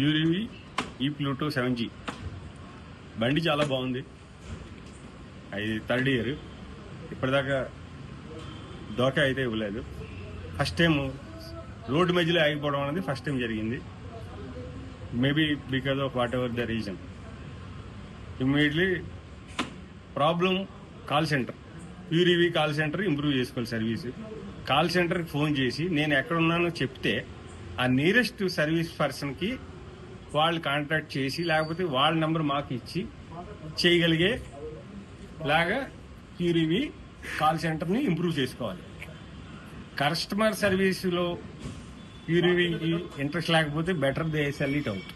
యూరివి ఈ Pluto 7G బండి చాలా బాగుంది. అది 3rd ఇయర్. ఇప్పటిదాకా దోకా అయితే ఇవ్వలేదు. ఫస్ట్ టైం రోడ్డు మధ్యలో ఆగిపోవడం అనేది ఫస్ట్ టైం జరిగింది. Maybe because of whatever the reason. Immediately problem call center, యూరివి కాల్ సెంటర్ ఇంప్రూవ్ చేసుకోవాలి సర్వీస్. కాల్ సెంటర్కి ఫోన్ చేసి నేను ఎక్కడున్నానో చెప్తే ఆ నియరెస్ట్ సర్వీస్ పర్సన్కి వాళ్ళు కాంటాక్ట్ చేసి లేకపోతే వాళ్ళ నెంబర్ మాకు ఇచ్చి చేయగలిగే లాగా యూరివి కాల్ సెంటర్ని ఇంప్రూవ్ చేసుకోవాలి. కస్టమర్ సర్వీస్లో యూరివికి ఇంట్రెస్ట్ లేకపోతే better they sell it out.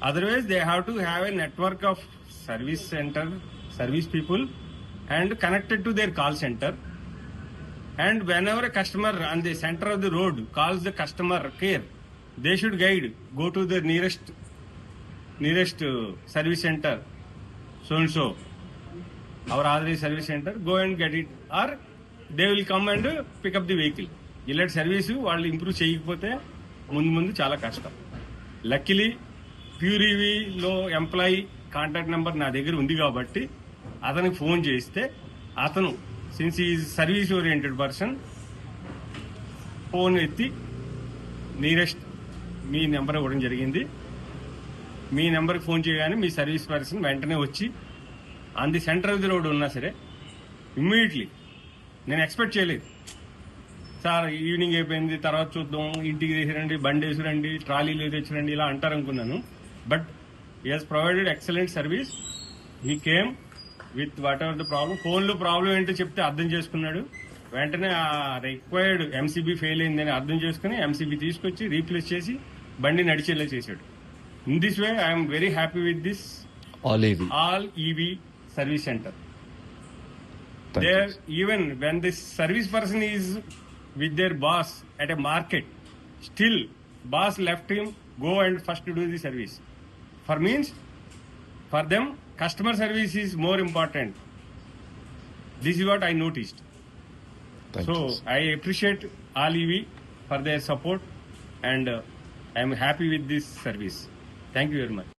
Otherwise they have to have a network of service centre, service people and connected to their call center, and whenever a customer on the center of the road calls the customer care, they should guide, go to the nearest service center, so and so, our authorized service center, go and get it, or they will come and pick up the vehicle. ఇలాంటి service వాళ్ళు improve చేయకపోతే ముందు చాలా కష్టం. Luckily ప్యూరివిలో employee contact number నా దగ్గర ఉంది కాబట్టి అతనికి ఫోన్ చేస్తే అతను since is service oriented person phone ఎత్తి నియరెస్ట్ మీ నెంబర్ ఇవ్వడం జరిగింది. మీ నెంబర్కి ఫోన్ చేయగానే మీ సర్వీస్ పర్సన్ వెంటనే వచ్చి on the centre of the road ఉన్నా సరే ఇమ్మీడియట్లీ, నేను ఎక్స్పెక్ట్ చేయలేదు సార్ ఈవినింగ్ అయిపోయింది తర్వాత చూద్దాం, ఇంటికి తీసుకురండి, బండి వేసుకురండి, ట్రాలీలు తెచ్చిరండి ఇలా అంటారనుకున్నాను. But he has provided excellent service. He came with whatever the problem. ఫోన్లో ప్రాబ్లం ఏంటో చెప్తే అర్థం చేసుకున్నాడు. వెంటనే ఆ రిక్వైర్డ్ ఎంసీబీ ఫెయిల్ అయిందని అర్థం చేసుకుని ఎంసీబీ తీసుకొచ్చి రీప్లేస్ చేసి బండి నడిచేలా చేశాడు. In this way I'm very happy with this all EV service centre. There even when this service person is with their boss at a market, still boss left him go and first do the service. For them customer service is more important. This is what I noticed. So I appreciate all EV for their support and I am happy with this service. Thank you very much.